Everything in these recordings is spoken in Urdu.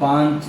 5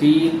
3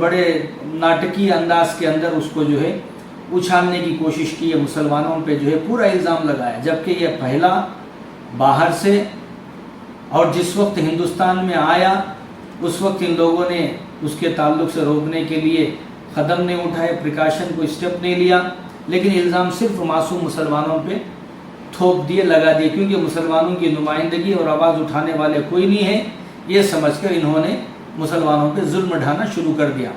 بڑے ناٹکی انداز کے اندر اس کو جو ہے اچھالنے کی کوشش کی ہے، مسلمانوں پہ جو ہے پورا الزام لگایا، جبکہ یہ پہلا باہر سے، اور جس وقت ہندوستان میں آیا اس وقت ان لوگوں نے اس کے تعلق سے روکنے کے لیے قدم نہیں اٹھائے، پریکاشن کو اسٹیپ نہیں لیا، لیکن الزام صرف معصوم مسلمانوں پہ تھوپ دیے، لگا دیے، کیونکہ مسلمانوں کی نمائندگی اور آواز اٹھانے والے کوئی نہیں ہے، یہ سمجھ کر انہوں نے مسلمانوں پہ ظلم ڈھانا شروع کر دیا۔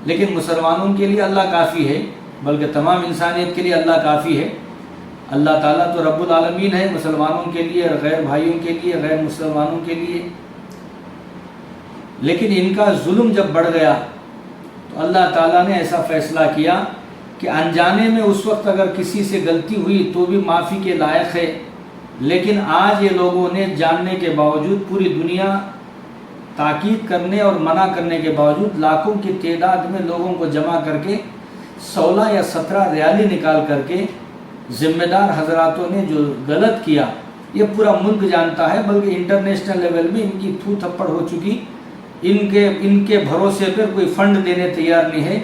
لیکن مسلمانوں کے لیے اللہ کافی ہے، بلکہ تمام انسانیت کے لیے اللہ کافی ہے۔ اللہ تعالیٰ تو رب العالمین ہے، مسلمانوں کے لیے، غیر بھائیوں کے لیے، غیر مسلمانوں کے لیے۔ لیکن ان کا ظلم جب بڑھ گیا تو اللہ تعالیٰ نے ایسا فیصلہ کیا کہ انجانے میں اس وقت اگر کسی سے غلطی ہوئی تو بھی معافی کے لائق ہے، لیکن آج یہ لوگوں نے جاننے کے باوجود، پوری دنیا تاکید کرنے اور منع کرنے کے باوجود، لاکھوں کی تعداد میں لوگوں کو جمع کر کے 16 یا 17 ریالی نکال کر کے ذمہ دار حضراتوں نے جو غلط کیا یہ پورا ملک جانتا ہے، بلکہ انٹرنیشنل لیول میں ان کی تھو تھپڑ ہو چکی۔ ان کے بھروسے پر کوئی فنڈ دینے تیار نہیں ہے،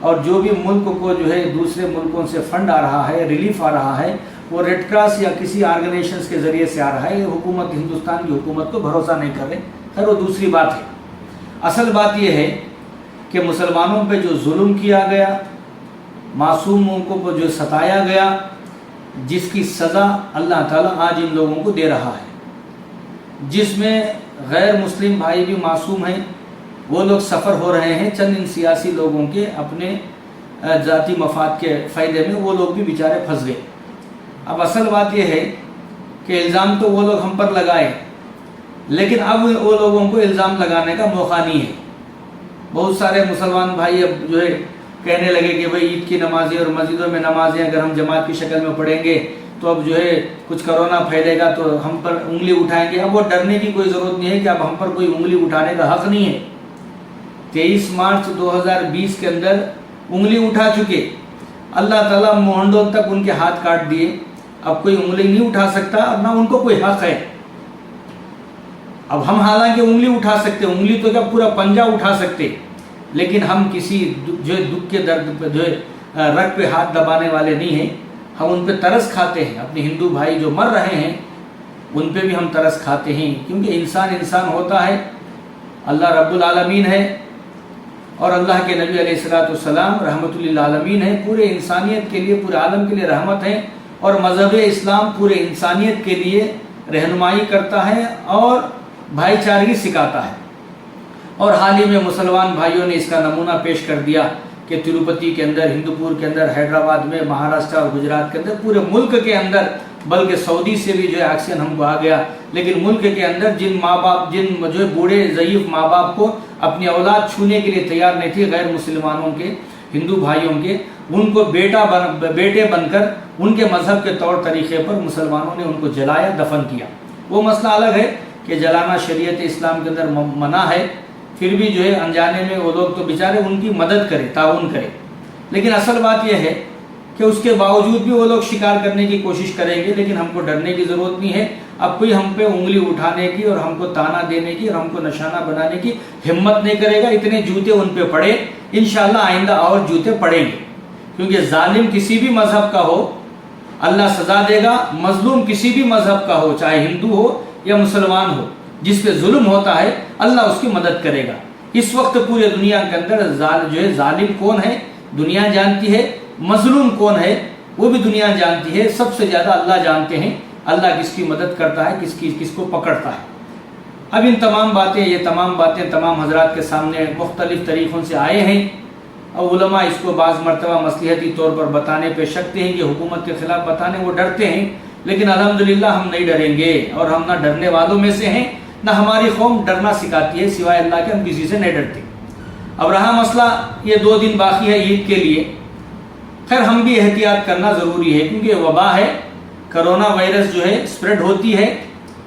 اور جو بھی ملک کو جو ہے دوسرے ملکوں سے فنڈ آ رہا ہے، ریلیف آ رہا ہے، وہ ریڈ کراس یا کسی آرگنائزیشنز کے ذریعے سے آ رہا ہے۔ یہ حکومت، ہندوستان کی حکومت کو بھروسہ نہیں کر رہے، خیر وہ دوسری بات ہے۔ اصل بات یہ ہے کہ مسلمانوں پہ جو ظلم کیا گیا، معصوموں کو جو ستایا گیا، جس کی سزا اللہ تعالیٰ آج ان لوگوں کو دے رہا ہے، جس میں غیر مسلم بھائی بھی معصوم ہیں، وہ لوگ سفر ہو رہے ہیں چند ان سیاسی لوگوں کے اپنے ذاتی مفاد کے فائدے میں، وہ لوگ بھی بیچارے پھنس گئے۔ اب اصل بات یہ ہے کہ الزام تو وہ لوگ ہم پر لگائے، لیکن اب وہ لوگوں کو الزام لگانے کا موقع نہیں ہے۔ بہت سارے مسلمان بھائی اب جو ہے کہنے لگے کہ بھئی عید کی نمازیں اور مسجدوں میں نمازیں اگر ہم جماعت کی شکل میں پڑھیں گے تو اب جو ہے کچھ کرونا پھیلے گا تو ہم پر انگلی اٹھائیں گے۔ اب وہ ڈرنے کی کوئی ضرورت نہیں ہے کہ اب ہم پر کوئی انگلی اٹھانے کا حق نہیں ہے۔ 23 مارچ 2020 کے اندر انگلی اٹھا چکے، اللہ تعالیٰ مونڈوں تک ان کے ہاتھ کاٹ دیے، اب کوئی انگلی نہیں اٹھا سکتا، اور نہ ان کو کوئی حق ہے۔ اب ہم حالانکہ انگلی اٹھا سکتے، انگلی تو کیا پورا پنجہ اٹھا سکتے، لیکن ہم کسی جو دکھ کے درد پہ جو رگ پہ ہاتھ دبانے والے نہیں ہیں۔ ہم ان پہ ترس کھاتے ہیں، اپنے ہندو بھائی جو مر رہے ہیں ان پہ بھی ہم ترس کھاتے ہیں، کیونکہ انسان ہوتا ہے، اللہ رب العالمین ہے، اور اللہ کے نبی علیہ السلام رحمت للعالمین ہے، پورے انسانیت کے لیے، پورے عالم کے لیے رحمت ہے، اور مذہب اسلام پورے انسانیت کے لیے رہنمائی کرتا ہے اور بھائی چارگی سکھاتا ہے۔ اور حال ہی میں مسلمان بھائیوں نے اس کا نمونہ پیش کر دیا کہ تروپتی کے اندر، ہندوپور کے اندر، حیدرآباد میں، مہاراشٹر اور گجرات کے اندر، پورے ملک کے اندر، بلکہ سعودی سے بھی جو ہے آکسیجن ہم کو آ گیا، لیکن ملک کے اندر جن ماں باپ، جن جو ہے بوڑھے ضعیف ماں باپ کو اپنی اولاد چھونے کے لیے تیار نہیں تھی، غیر مسلمانوں کے، ہندو بھائیوں کے، ان کو بیٹے بن کر ان کے مذہب کے طور طریقے پر مسلمانوں نے ان کو جلایا، دفن کیا۔ وہ مسئلہ الگ ہے کہ جلانا شریعت اسلام کے اندر منع ہے، پھر بھی جو ہے انجانے میں وہ لوگ تو بیچارے ان کی مدد کرے، تعاون کرے، لیکن اصل بات یہ ہے کہ اس کے باوجود بھی وہ لوگ شکار کرنے کی کوشش کریں گے، لیکن ہم کو ڈرنے کی ضرورت نہیں ہے۔ اب کوئی ہم پہ انگلی اٹھانے کی اور ہم کو تانا دینے کی اور ہم کو نشانہ بنانے کی ہمت نہیں کرے گا۔ اتنے جوتے ان پہ پڑے، انشاءاللہ آئندہ اور جوتے پڑیں گے، کیونکہ ظالم کسی بھی مذہب کا ہو اللہ سزا دے گا، مظلوم کسی بھی مذہب کا ہو، چاہے ہندو ہو یا مسلمان ہو، جس پہ ظلم ہوتا ہے اللہ اس کی مدد کرے گا۔ اس وقت پورے دنیا کے اندر جو ہے ظالم کون ہے دنیا جانتی ہے، مظلوم کون ہے وہ بھی دنیا جانتی ہے، سب سے زیادہ اللہ جانتے ہیں اللہ کس کی مدد کرتا ہے، کس کو پکڑتا ہے۔ اب ان تمام باتیں تمام حضرات کے سامنے مختلف طریقوں سے آئے ہیں، اور علماء اس کو بعض مرتبہ مصلحتی طور پر بتانے پہ شکتے ہیں کہ حکومت کے خلاف بتانے وہ ڈرتے ہیں، لیکن الحمدللہ ہم نہیں ڈریں گے، اور ہم نہ ڈرنے والوں میں سے ہیں، نہ ہماری قوم ڈرنا سکھاتی ہے، سوائے اللہ کے ہم کسی سے نہیں ڈرتے۔ اب رہا مسئلہ یہ 2 دن باقی ہے عید کے لیے، خیر ہم بھی احتیاط کرنا ضروری ہے، کیونکہ وبا ہے، کرونا وائرس جو ہے اسپریڈ ہوتی ہے،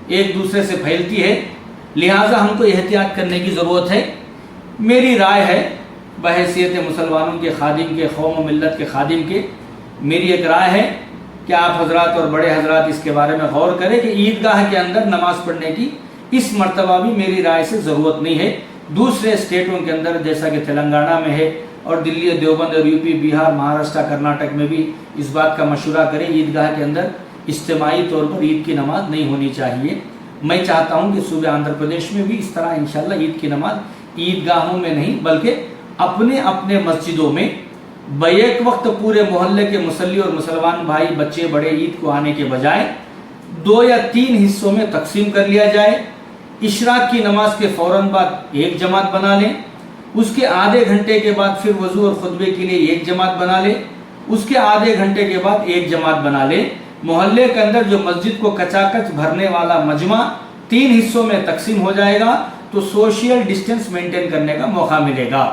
ایک دوسرے سے پھیلتی ہے، لہٰذا ہم کو احتیاط کرنے کی ضرورت ہے۔ میری رائے ہے بحیثیت مسلمانوں کے خادم کے، قوم و ملت کے خادم کے، میری ایک رائے ہے کہ آپ حضرات اور بڑے حضرات اس کے بارے میں غور کریں کہ عیدگاہ کے اندر نماز پڑھنے کی اس مرتبہ بھی میری رائے سے ضرورت نہیں ہے، دوسرے اسٹیٹوں کے اندر جیسا کہ تلنگانہ میں ہے اور دلی دیوبند اور یو پی بہار مہاراشٹر کرناٹک میں بھی اس بات کا مشورہ کریں عیدگاہ کے اندر اجتماعی طور پر عید کی نماز نہیں ہونی چاہیے۔ میں چاہتا ہوں کہ صوبہ آندھرا پردیش میں بھی اس طرح انشاءاللہ عید کی نماز عیدگاہوں میں نہیں بلکہ اپنے اپنے مسجدوں میں بیک وقت پورے محلے کے مصلی اور مسلمان بھائی بچے بڑے عید کو آنے کے بجائے 2 یا 3 حصوں میں تقسیم کر لیا جائے۔ اشراق کی نماز کے فوراً بعد ایک جماعت بنا لیں، اس کے آدھے گھنٹے کے بعد پھر وضو اور خطبے کے لیے ایک جماعت بنا لیں، اس کے آدھے گھنٹے کے بعد ایک جماعت بنا لیں۔ محلے کے اندر جو مسجد کو کچاکچ بھرنے والا مجمع 3 حصوں میں تقسیم ہو جائے گا تو سوشل ڈسٹینس مینٹین کرنے کا موقع ملے گا،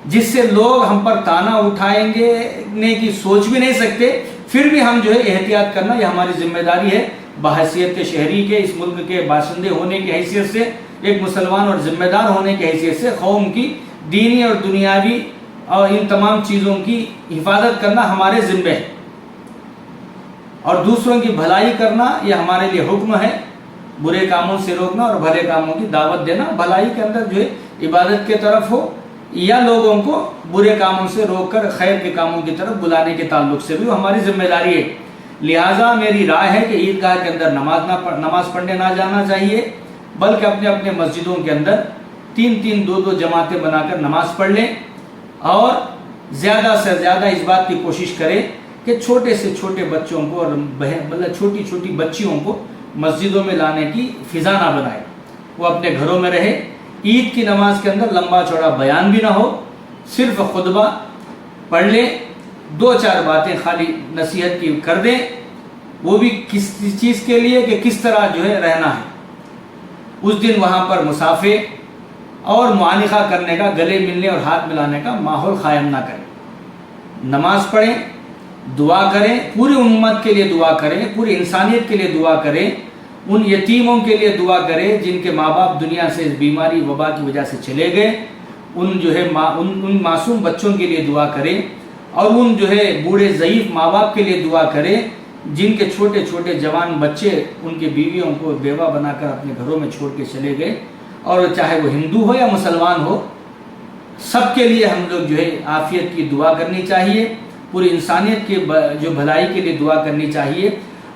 جس سے لوگ ہم پر تانا اٹھائیں گے نے کی سوچ بھی نہیں سکتے۔ پھر بھی ہم جو ہے احتیاط کرنا یہ ہماری ذمہ داری ہے، بحیثیت کے شہری کے، اس ملک کے باشندے ہونے کی حیثیت سے، ایک مسلمان اور ذمہ دار ہونے کی حیثیت سے قوم کی دینی اور دنیاوی اور ان تمام چیزوں کی حفاظت کرنا ہمارے ذمہ ہے، اور دوسروں کی بھلائی کرنا یہ ہمارے لیے حکم ہے۔ برے کاموں سے روکنا اور بھلے کاموں کی دعوت دینا، بھلائی کے اندر جو ہے عبادت کے طرف ہو یا لوگوں کو برے کاموں سے روک کر خیر کے کاموں کی طرف بلانے کے تعلق سے بھی وہ ہماری ذمہ داری ہے۔ لہٰذا میری رائے ہے کہ عیدگاہ کے اندر نماز پڑھنے نہ جانا چاہیے، بلکہ اپنے اپنے مسجدوں کے اندر 3 2 جماعتیں بنا کر نماز پڑھ لیں، اور زیادہ سے زیادہ اس بات کی کوشش کریں کہ چھوٹے سے چھوٹے بچوں کو اور مطلب چھوٹی چھوٹی بچیوں کو مسجدوں میں لانے کی فضا نہ بنائے، وہ اپنے گھروں میں رہے۔ عید کی نماز کے اندر لمبا چوڑا بیان بھی نہ ہو، صرف خطبہ پڑھ لیں، 2-4 باتیں خالی نصیحت کی کر دیں، وہ بھی کس چیز کے لیے کہ کس طرح جو ہے رہنا ہے۔ اس دن وہاں پر مسافے اور معانقہ کرنے کا، گلے ملنے اور ہاتھ ملانے کا ماحول قائم نہ کریں۔ نماز پڑھیں، دعا کریں، پوری امت کے لیے دعا کریں، پوری انسانیت کے لیے دعا کریں، ان یتیموں کے لیے دعا کریں جن کے ماں باپ دنیا سے اس بیماری وبا کی وجہ سے چلے گئے، ان معصوم بچوں کے لیے دعا کریں، اور ان جو ہے بوڑھے ضعیف ماں باپ کے لیے دعا کریں جن کے چھوٹے چھوٹے جوان بچے ان کے بیویوں کو بیوہ بنا کر اپنے گھروں میں چھوڑ کے چلے گئے، اور چاہے وہ ہندو ہو یا مسلمان ہو، سب کے لیے ہم لوگ جو ہے عافیت کی دعا کرنی چاہیے، پوری انسانیت کی جو بھلائی کے لیے دعا کرنی چاہیے،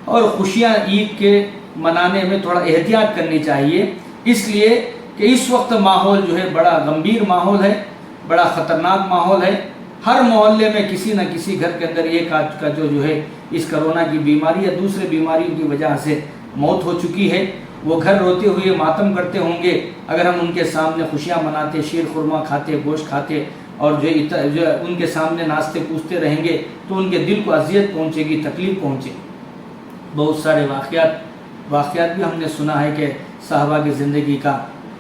اور خوشیاں عید کے منانے میں تھوڑا احتیاط کرنی چاہیے، اس لیے کہ اس وقت ماحول جو ہے بڑا گمبھیر ماحول ہے، بڑا خطرناک ماحول ہے۔ ہر محلے میں کسی نہ کسی گھر کے اندر ایک آدھ کا جو ہے اس کرونا کی بیماری یا دوسرے بیماریوں کی وجہ سے موت ہو چکی ہے، وہ گھر روتے ہوئے ماتم کرتے ہوں گے اگر ہم ان کے سامنے خوشیاں مناتے، شیر خورما کھاتے، گوشت کھاتے، اور جو ان کے سامنے ناچتے پوچھتے رہیں گے تو ان کے دل کو اذیت پہنچے گی، تکلیف پہنچے۔ بہت سارے واقعات بھی ہم نے سنا ہے کہ صحابہ کی زندگی کا،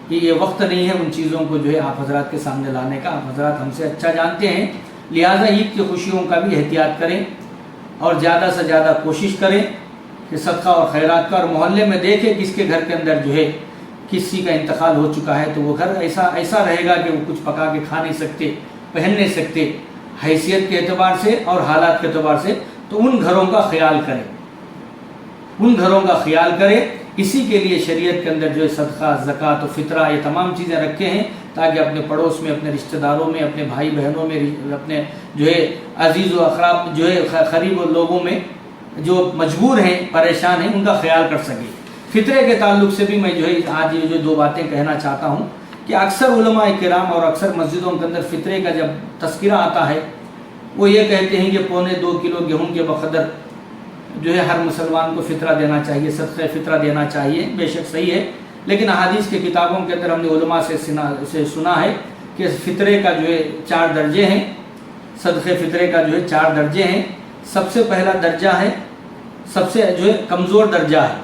کہ یہ وقت نہیں ہے ان چیزوں کو جو ہے آپ حضرات کے سامنے لانے کا، آپ حضرات ہم سے اچھا جانتے ہیں، لہٰذا عید کی خوشیوں کا بھی احتیاط کریں، اور زیادہ سے زیادہ کوشش کریں کہ صدقہ اور خیرات کا، اور محلے میں دیکھیں کس کے گھر کے اندر جو ہے کسی کا انتقال ہو چکا ہے تو وہ گھر ایسا رہے گا کہ وہ کچھ پکا کے کھا نہیں سکتے، پہن نہیں سکتے، حیثیت کے اعتبار سے اور حالات کے اعتبار سے، تو ان گھروں کا خیال کریں، ان گھروں کا خیال کریں۔ اسی کے لیے شریعت کے اندر جو ہے صدقہ، زکوٰۃ و فطرہ یہ تمام چیزیں رکھے ہیں، تاکہ اپنے پڑوس میں، اپنے رشتہ داروں میں، اپنے بھائی بہنوں میں، اپنے جو ہے عزیز و اقرب جو ہے قریب لوگوں میں جو مجبور ہیں، پریشان ہیں، ان کا خیال کر سکے۔ فطرے کے تعلق سے بھی میں جو ہے آج یہ جو 2 باتیں کہنا چاہتا ہوں کہ اکثر علماء کرام اور اکثر مسجدوں کے اندر فطرے کا جب تذکرہ آتا ہے، وہ یہ کہتے ہیں کہ 1.25 کلو گیہوں کے بقدر جو ہے ہر مسلمان کو فطرہ دینا چاہیے، صدقہ فطرہ دینا چاہیے۔ بے شک صحیح ہے، لیکن احادیث کے کتابوں کے اندر ہم نے علماء سے سنا ہے کہ فطرے کا جو ہے 4 درجے ہیں، صدقہ فطرے کا جو ہے 4 درجے ہیں۔ سب سے پہلا درجہ ہے، سب سے جو ہے کمزور درجہ ہے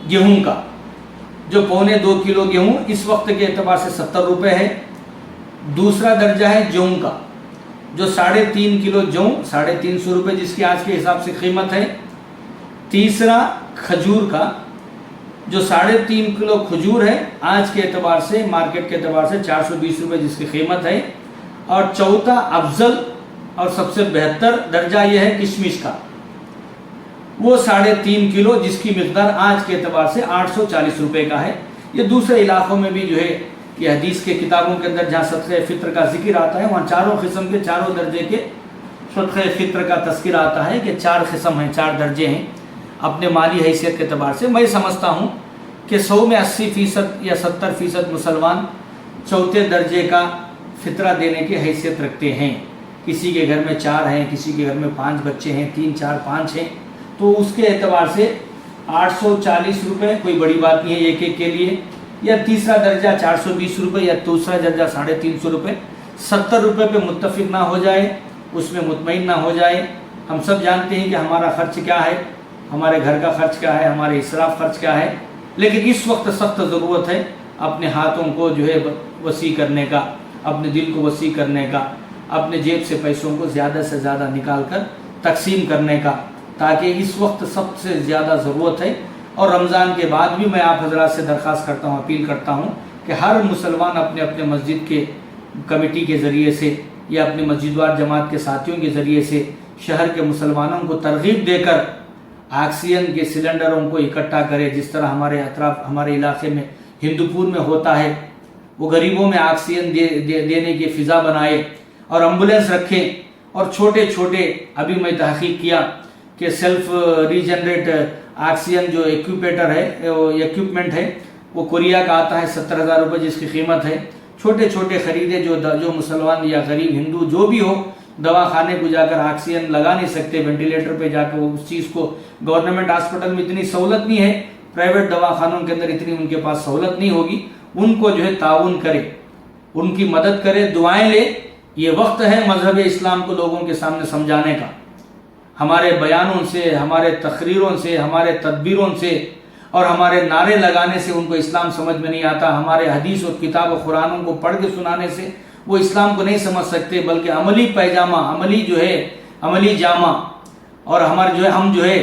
گیہوں کا، جو 1.25 کلو گیہوں اس وقت کے اعتبار سے 70 روپے ہے۔ دوسرا درجہ ہے جوں کا، جو 3.5 کلو جوں 350 روپے جس کی آج کے حساب سے قیمت ہے۔ تیسرا کھجور کا، جو 3.5 کلو کھجور ہے، آج کے اعتبار سے مارکیٹ کے اعتبار سے 420 روپے جس کی قیمت ہے۔ اور چوتھا افضل اور سب سے بہتر درجہ یہ ہے کشمش کا، وہ 3.5 کلو جس کی مقدار آج کے اعتبار سے 840 روپے کا ہے۔ یہ دوسرے علاقوں میں بھی جو ہے یہ حدیث کے کتابوں کے اندر جہاں صدقہ فطر کا ذکر آتا ہے وہاں چاروں قسم کے چاروں درجے کے صدقہ فطر کا تذکر آتا ہے کہ 4 قسم ہیں، 4 درجے ہیں اپنے مالی حیثیت کے اعتبار سے۔ میں سمجھتا ہوں کہ 100 میں 80% یا 70% مسلمان چوتھے درجے کا فطرہ دینے کی حیثیت رکھتے ہیں۔ کسی کے گھر میں 4 ہیں، کسی کے گھر میں 5 بچے ہیں، 3 4 5 ہیں، تو اس کے اعتبار سے 840 روپے کوئی بڑی بات نہیں ہے ایک کے لیے، یا تیسرا درجہ 420 روپے، یا دوسرا درجہ 350 روپے۔ 70 روپے پہ متفق نہ ہو جائے، اس میں مطمئن نہ ہو جائے۔ ہم سب جانتے ہیں کہ ہمارا خرچ کیا ہے، ہمارے گھر کا خرچ کیا ہے، ہمارے اسراف خرچ کیا ہے، لیکن اس وقت سخت ضرورت ہے اپنے ہاتھوں کو جو ہے وسیع کرنے کا، اپنے دل کو وسیع کرنے کا، اپنے جیب سے پیسوں کو زیادہ سے زیادہ نکال کر تقسیم کرنے کا، تاکہ اس وقت سب سے زیادہ ضرورت ہے۔ اور رمضان کے بعد بھی میں آپ حضرات سے درخواست کرتا ہوں، اپیل کرتا ہوں کہ ہر مسلمان اپنے اپنے مسجد کے کمیٹی کے ذریعے سے یا اپنے مسجد وار جماعت کے ساتھیوں کے ذریعے سے شہر کے مسلمانوں کو ترغیب دے کر آکسیجن کے سلنڈروں کو اکٹھا کرے، جس طرح ہمارے اطراف ہمارے علاقے میں ہندوپور میں ہوتا ہے، وہ غریبوں میں آکسیجن دینے کی فضا بنائے اور ایمبولینس رکھیں۔ اور چھوٹے چھوٹے ابھی میں تحقیق کیا کہ سیلف ریجنریٹ آکسیجن جو ایکوپمنٹ ہے وہ کوریا کا آتا ہے 70,000 روپے جس کی قیمت ہے۔ چھوٹے چھوٹے خریدے جو مسلمان یا غریب ہندو جو بھی ہو دوا خانے کو جا کر آکسیجن لگا نہیں سکتے، وینٹیلیٹر پہ جا کے وہ اس چیز کو، گورنمنٹ ہاسپٹل میں اتنی سہولت نہیں ہے، پرائیویٹ دواخانوں کے اندر اتنی ان کے پاس سہولت نہیں ہوگی، ان کو جو ہے تعاون کرے، ان کی مدد کرے، دعائیں لے۔ یہ وقت ہے مذہب اسلام کو لوگوں کے سامنے سمجھانے کا۔ ہمارے بیانوں سے، ہمارے تقریروں سے، ہمارے تدبیروں سے اور ہمارے نعرے لگانے سے ان کو اسلام سمجھ میں نہیں آتا۔ ہمارے حدیث اور کتاب و قرآنوں کو پڑھ کے سنانے سے وہ اسلام کو نہیں سمجھ سکتے، بلکہ عملی پیجامہ، عملی جامہ، اور ہم جو ہے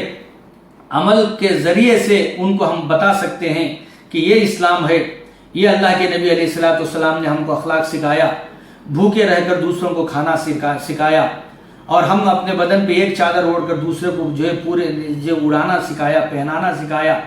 عمل کے ذریعے سے ان کو ہم بتا سکتے ہیں کہ یہ اسلام ہے، یہ اللہ کے نبی علیہ الصلوۃ والسلام نے ہم کو اخلاق سکھایا، بھوکے رہ کر دوسروں کو کھانا سکھایا، اور ہم اپنے بدن پہ ایک چادر اوڑھ کر دوسرے کو جو ہے پورے اڑانا سکھایا، پہنانا سکھایا۔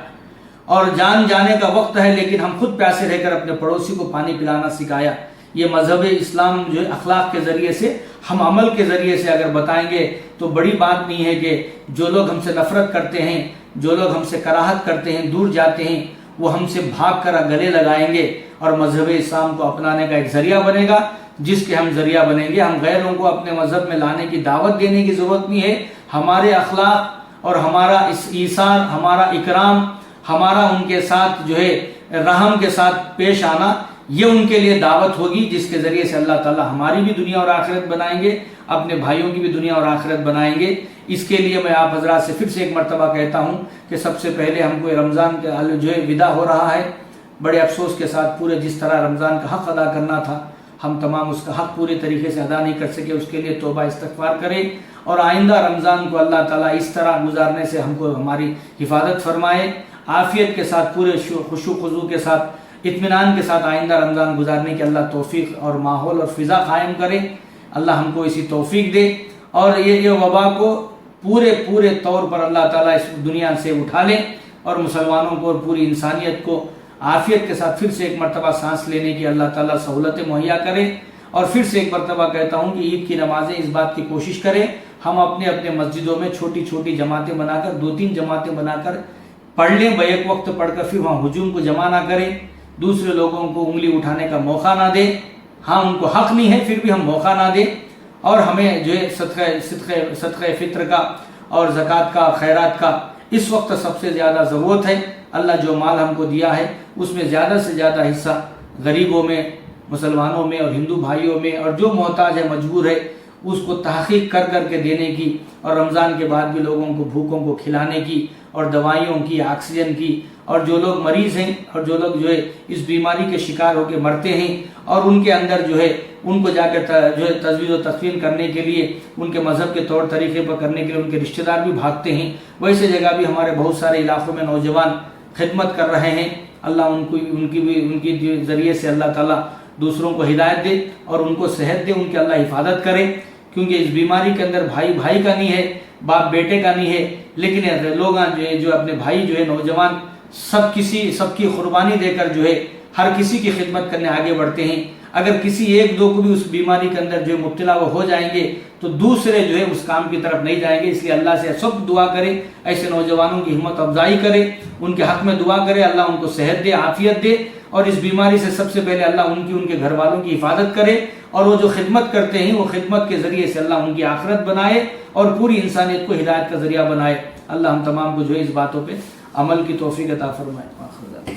اور جان جانے کا وقت ہے لیکن ہم خود پیاسے رہ کر اپنے پڑوسی کو پانی پلانا سکھایا۔ یہ مذہب اسلام جو ہے اخلاق کے ذریعے سے، ہم عمل کے ذریعے سے اگر بتائیں گے تو بڑی بات نہیں ہے کہ جو لوگ ہم سے نفرت کرتے ہیں، جو لوگ ہم سے کراہت کرتے ہیں، دور جاتے ہیں، وہ ہم سے بھاگ کر گلے لگائیں گے اور مذہب اسلام کو اپنانے کا ایک ذریعہ بنے گا، جس کے ہم ذریعہ بنیں گے۔ ہم غیروں کو اپنے مذہب میں لانے کی دعوت دینے کی ضرورت نہیں ہے۔ ہمارے اخلاق اور ہمارا ایثار، ہمارا اکرام، ہمارا ان کے ساتھ جو ہے رحم کے ساتھ پیش آنا، یہ ان کے لیے دعوت ہوگی، جس کے ذریعے سے اللہ تعالی ہماری بھی دنیا اور آخرت بنائیں گے، اپنے بھائیوں کی بھی دنیا اور آخرت بنائیں گے۔ اس کے لیے میں آپ حضرات سے پھر سے ایک مرتبہ کہتا ہوں کہ سب سے پہلے ہم کو رمضان کے جو ہے ودا ہو رہا ہے، بڑے افسوس کے ساتھ پورے جس طرح رمضان کا حق ادا کرنا تھا ہم تمام اس کا حق پوری طریقے سے ادا نہیں کر سکے، اس کے لیے توبہ استغفار کریں، اور آئندہ رمضان کو اللہ تعالیٰ اس طرح گزارنے سے ہم کو ہماری حفاظت فرمائے، عافیت کے ساتھ، پورے خشوع خضوع کے ساتھ، اطمینان کے ساتھ آئندہ رمضان گزارنے کی اللہ توفیق اور ماحول اور فضا قائم کرے۔ اللہ ہم کو اسی توفیق دے، اور یہ وبا کو پورے طور پر اللہ تعالیٰ اس دنیا سے اٹھا لے، اور مسلمانوں کو اور پوری انسانیت کو عافیت کے ساتھ پھر سے ایک مرتبہ سانس لینے کی اللہ تعالیٰ سہولتیں مہیا کرے۔ اور پھر سے ایک مرتبہ کہتا ہوں کہ عید کی نمازیں اس بات کی کوشش کریں ہم اپنے مسجدوں میں چھوٹی جماعتیں بنا کر، 2-3 جماعتیں بنا کر پڑھ لیں، بیک وقت پڑھ کر پھر وہاں ہجوم کو جمع نہ کریں، دوسرے لوگوں کو انگلی اٹھانے کا موقع نہ دیں۔ ہاں ان کو حق نہیں ہے پھر بھی ہم موقع نہ دیں، اور ہمیں جو ہے صدقہ فطر کا اور زکوٰۃ کا، خیرات کا اس وقت سب سے زیادہ ضرورت ہے۔ اللہ جو مال ہم کو دیا ہے اس میں زیادہ سے زیادہ حصہ غریبوں میں، مسلمانوں میں اور ہندو بھائیوں میں، اور جو محتاج ہے، مجبور ہے، اس کو تحقیق کر کے دینے کی، اور رمضان کے بعد بھی لوگوں کو بھوکوں کو کھلانے کی، اور دوائیوں کی، آکسیجن کی، اور جو لوگ مریض ہیں اور جو لوگ جو ہے اس بیماری کے شکار ہو کے مرتے ہیں، اور ان کے اندر جو ہے ان کو جا کر جو ہے تجویز و تدفین کرنے کے لیے، ان کے مذہب کے طور طریقے پر کرنے کے لیے ان کے رشتہ دار بھی بھاگتے ہیں، ویسے جگہ بھی ہمارے بہت سارے علاقوں میں نوجوان خدمت کر رہے ہیں۔ اللہ ان کی ذریعے سے اللہ تعالیٰ دوسروں کو ہدایت دے اور ان کو صحت دے، ان کی اللہ حفاظت کرے، کیونکہ اس بیماری کے اندر بھائی کا نہیں ہے، باپ بیٹے کا نہیں ہے، لیکن لوگ جو اپنے بھائی جو ہے نوجوان سب کی قربانی دے کر جو ہے ہر کسی کی خدمت کرنے آگے بڑھتے ہیں۔ اگر کسی ایک دو کو بھی اس بیماری کے اندر جو مبتلا وہ ہو جائیں گے تو دوسرے جو ہے اس کام کی طرف نہیں جائیں گے۔ اس لیے اللہ سے سب دعا کرے، ایسے نوجوانوں کی ہمت افزائی کرے، ان کے حق میں دعا کرے، اللہ ان کو صحت دے، عافیت دے، اور اس بیماری سے سب سے پہلے اللہ ان کے گھر والوں کی حفاظت کرے، اور وہ جو خدمت کرتے ہیں وہ خدمت کے ذریعے سے اللہ ان کی آخرت بنائے اور پوری انسانیت کو ہدایت کا ذریعہ بنائے۔ اللہ ہم تمام کو جو ہے اس باتوں پہ عمل کی توفیق عطا فرمائے۔